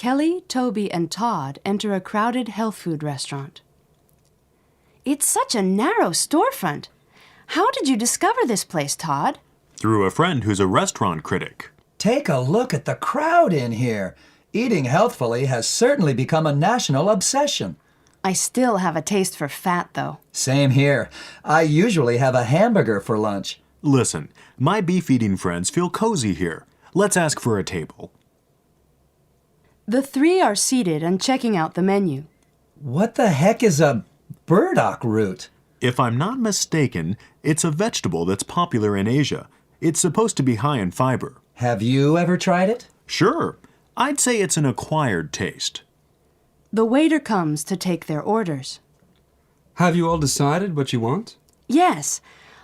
Kelly, Toby, and Todd enter a crowded health food restaurant. It's such a narrow storefront. How did you discover this place, Todd? Through a friend who's a restaurant critic. Take a look at the crowd in here. Eating healthfully has certainly become a national obsession. I still have a taste for fat, though. Same here. I usually have a hamburger for lunch. Listen, my beef-eating friends feel cozy here. Let's ask for a table. The three are seated and checking out the menu. What the heck is a burdock root? If I'm not mistaken, it's a vegetable that's popular in Asia. It's supposed to be high in fiber. Have you ever tried it? Sure. I'd say it's an acquired taste. The waiter comes to take their orders. Have you all decided what you want? Yes,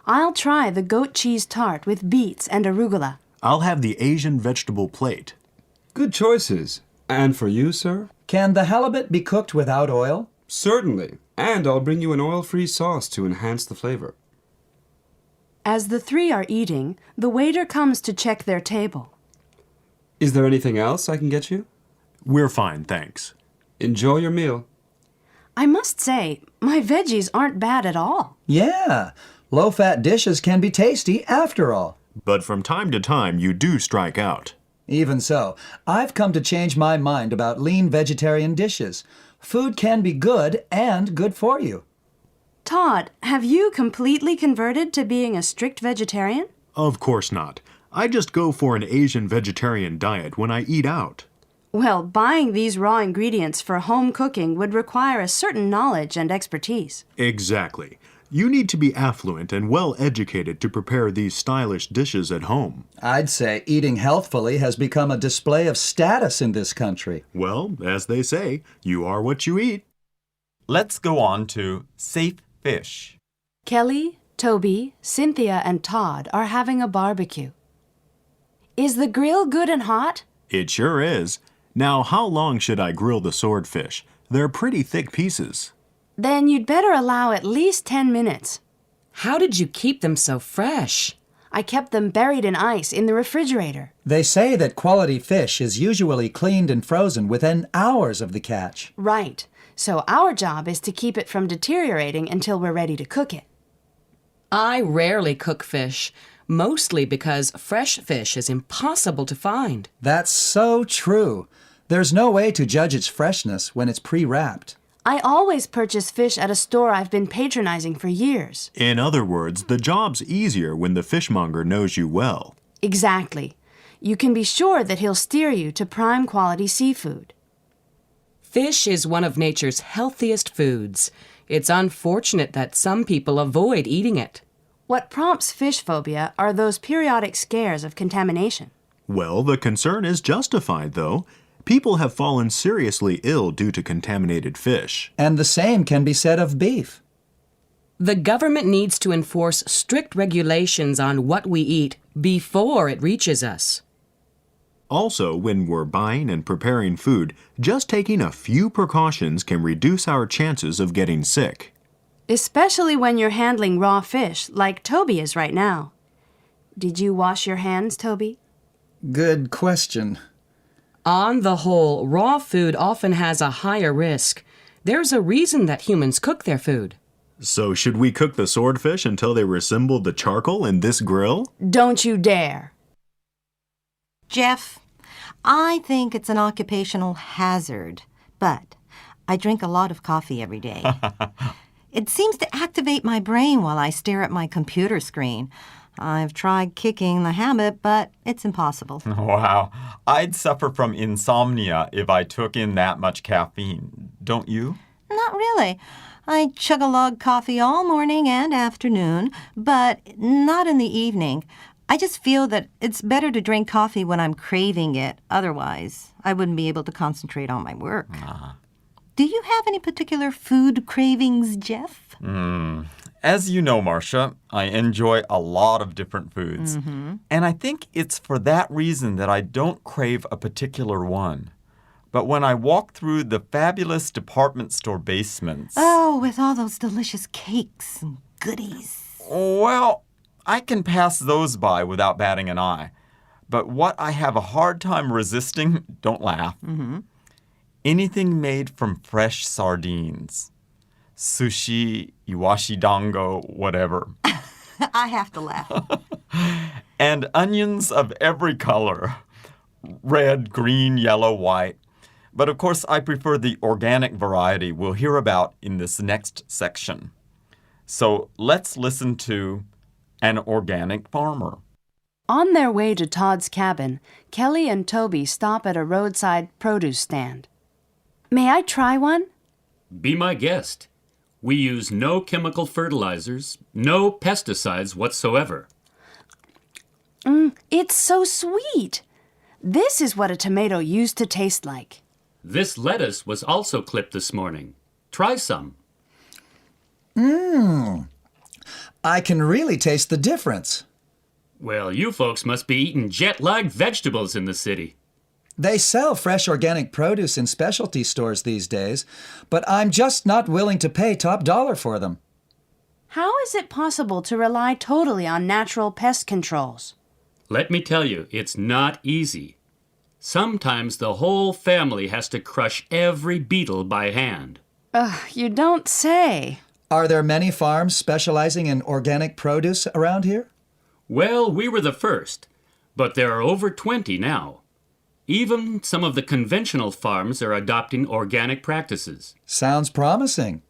I'll try the goat cheese tart with beets and arugula. I'll have the Asian vegetable plate. Good choices. And for you, sir? Can the halibut be cooked without oil? Certainly. And I'll bring you an oil-free sauce to enhance the flavor. As the three are eating, the waiter comes to check their table. Is there anything else I can get you? We're fine, thanks. Enjoy your meal. I must say, my veggies aren't bad at all. Yeah, low-fat dishes can be tasty after all. But from time to time, you do strike out. Even so, I've come to change my mind about lean vegetarian dishes. Food can be good and good for you. Todd, have you completely converted to being a strict vegetarian? Of course not. I just go for an Asian vegetarian diet when I eat out. Well, buying these raw ingredients for home cooking would require a certain knowledge and expertise. Exactly. You need to be affluent and well-educated to prepare these stylish dishes at home. I'd say eating healthfully has become a display of status in this country. Well, as they say, you are what you eat. Let's go on to safe fish. Kelly, Toby, Cynthia, and Todd are having a barbecue. Is the grill good and hot? It sure is. Now, how long should I grill the swordfish? They're pretty thick pieces. Then you'd better allow at least 10 minutes. How did you keep them so fresh? I kept them buried in ice in the refrigerator. They say that quality fish is usually cleaned and frozen within hours of the catch. Right. So our job is to keep it from deteriorating until we're ready to cook it. I rarely cook fish, mostly because fresh fish is impossible to find. That's so true. There's no way to judge its freshness when it's pre-wrapped. I always purchase fish at a store I've been patronizing for years. In other words, the job's easier when the fishmonger knows you well. Exactly. You can be sure that he'll steer you to prime quality seafood. Fish is one of nature's healthiest foods. It's unfortunate that some people avoid eating it. What prompts fish phobia are those periodic scares of contamination. Well, the concern is justified, though. People have fallen seriously ill due to contaminated fish. And the same can be said of beef. The government needs to enforce strict regulations on what we eat before it reaches us. Also, when we're buying and preparing food, just taking a few precautions can reduce our chances of getting sick. Especially when you're handling raw fish, like Toby is right now. Did you wash your hands, Toby? Good question. On the whole, raw food often has a higher risk. There's a reason that humans cook their food. So should we cook the swordfish until they resemble the charcoal in this grill? Don't you dare. Jeff, I think it's an occupational hazard, but I drink a lot of coffee every day. It seems to activate my brain while I stare at my computer screen. I've tried kicking the habit, but it's impossible. Wow. I'd suffer from insomnia if I took in that much caffeine. Don't you? Not really. I chug a log coffee all morning and afternoon, but not in the evening. I just feel that it's better to drink coffee when I'm craving it. Otherwise, I wouldn't be able to concentrate on my work. Do you have any particular food cravings, Jeff? As you know, Marcia, I enjoy a lot of different foods. And I think it's for that reason that I don't crave a particular one. But when I walk through the fabulous department store basements... Oh, with all those delicious cakes and goodies. Well, I can pass those by without batting an eye. But what I have a hard time resisting, don't laugh, anything made from fresh sardines. Sushi, iwashi dango, whatever. I have to laugh. And onions of every color. Red, green, yellow, white. But of course, I prefer the organic variety we'll hear about in this next section. So let's listen to an organic farmer. On their way to Todd's cabin, Kelly and Toby stop at a roadside produce stand. May I try one? Be my guest. We use no chemical fertilizers, no pesticides whatsoever. It's so sweet. This is what a tomato used to taste like. This lettuce was also clipped this morning. Try some. I can really taste the difference. Well, you folks must be eating jet-lagged vegetables in the city. They sell fresh organic produce in specialty stores these days, but I'm just not willing to pay top dollar for them. How is it possible to rely totally on natural pest controls? Let me tell you, it's not easy. Sometimes the whole family has to crush every beetle by hand. You don't say. Are there many farms specializing in organic produce around here? Well, we were the first, but there are over 20 now. Even some of the conventional farms are adopting organic practices. Sounds promising.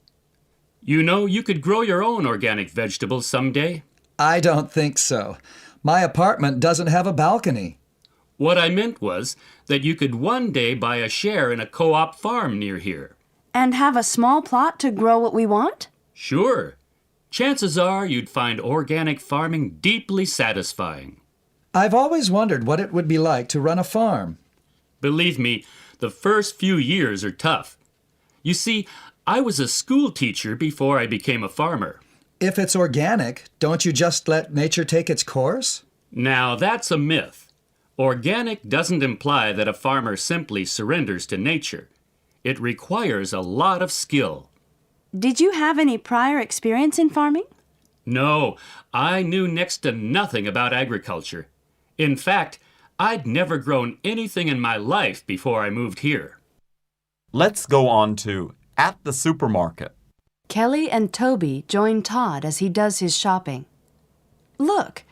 You know, you could grow your own organic vegetables someday. I don't think so. My apartment doesn't have a balcony. What I meant was that you could one day buy a share in a co-op farm near here. And have a small plot to grow what we want? Sure. Chances are you'd find organic farming deeply satisfying. I've always wondered what it would be like to run a farm. Believe me, the first few years are tough. You see, I was a school teacher before I became a farmer. If it's organic, don't you just let nature take its course? Now, that's a myth. Organic doesn't imply that a farmer simply surrenders to nature. It requires a lot of skill. Did you have any prior experience in farming? No, I knew next to nothing about agriculture. In fact, I'd never grown anything in my life before I moved here. Let's go on to at the supermarket. Kelly and Toby join Todd as he does his shopping. Look,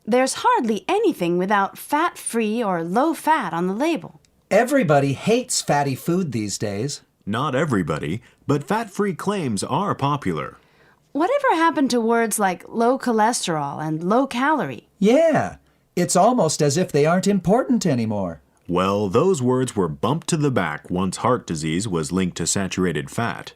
there's hardly anything without fat-free or low-fat on the label. Everybody hates fatty food these days. Not everybody, but fat-free claims are popular. Whatever happened to words like low cholesterol and low calorie? Yeah, it's almost as if they aren't important anymore. Well, those words were bumped to the back once heart disease was linked to saturated fat.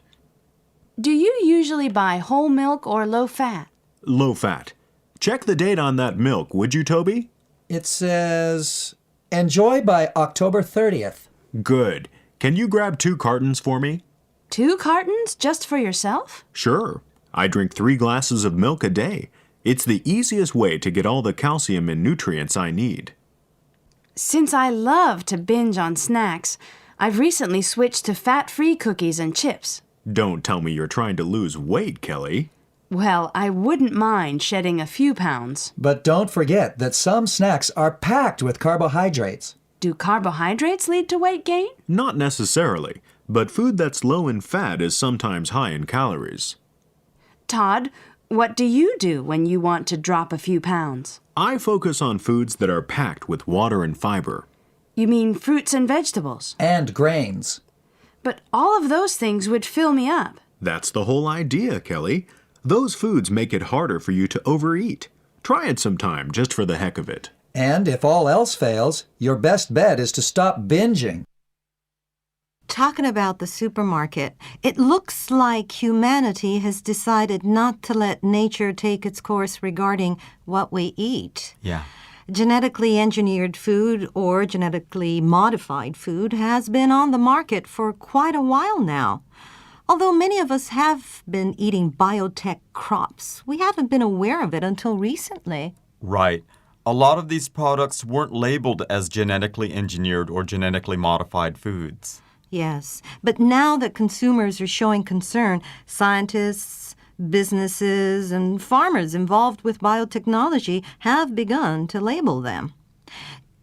Do you usually buy whole milk or low fat? Low fat. Check the date on that milk, would you, Toby? It says, enjoy by October 30th. Good. Can you grab 2 cartons for me? 2 cartons just for yourself? Sure. I drink 3 glasses of milk a day. It's the easiest way to get all the calcium and nutrients I need. Since I love to binge on snacks, I've recently switched to fat-free cookies and chips. Don't tell me you're trying to lose weight, Kelly. Well, I wouldn't mind shedding a few pounds. But don't forget that some snacks are packed with carbohydrates. Do carbohydrates lead to weight gain? Not necessarily, but food that's low in fat is sometimes high in calories. Todd, what do you do when you want to drop a few pounds? I focus on foods that are packed with water and fiber. You mean fruits and vegetables? And grains. But all of those things would fill me up. That's the whole idea, Kelly. Those foods make it harder for you to overeat. Try it sometime, just for the heck of it. And if all else fails, your best bet is to stop binging. Talking about the supermarket, it looks like humanity has decided not to let nature take its course regarding what we eat. Yeah. Genetically engineered food or genetically modified food has been on the market for quite a while now. Although many of us have been eating biotech crops, we haven't been aware of it until recently. Right. A lot of these products weren't labeled as genetically engineered or genetically modified foods. Yes, but now that consumers are showing concern, scientists, businesses, and farmers involved with biotechnology have begun to label them.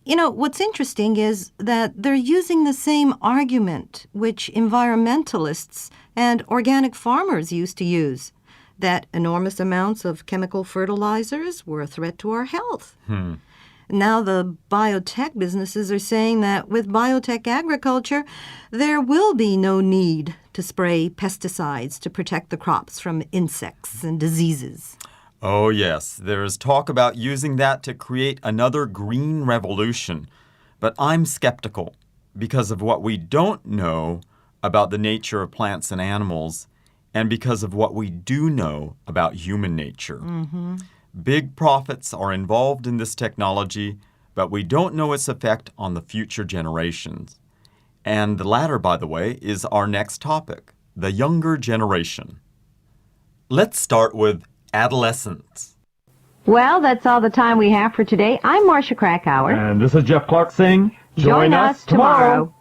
You know, what's interesting is that they're using the same argument which environmentalists and organic farmers used to use, that enormous amounts of chemical fertilizers were a threat to our health. Now the biotech businesses are saying that with biotech agriculture, there will be no need to spray pesticides to protect the crops from insects and diseases. Oh, yes, there's talk about using that to create another green revolution. But I'm skeptical because of what we don't know about the nature of plants and animals, and because of what we do know about human nature. Big profits are involved in this technology, but we don't know its effect on the future generations. And the latter, by the way, is our next topic, the younger generation. Let's start with adolescence. Well, that's all the time we have for today. I'm Marcia Krakauer. And this is Jeff Clark saying, Join us tomorrow.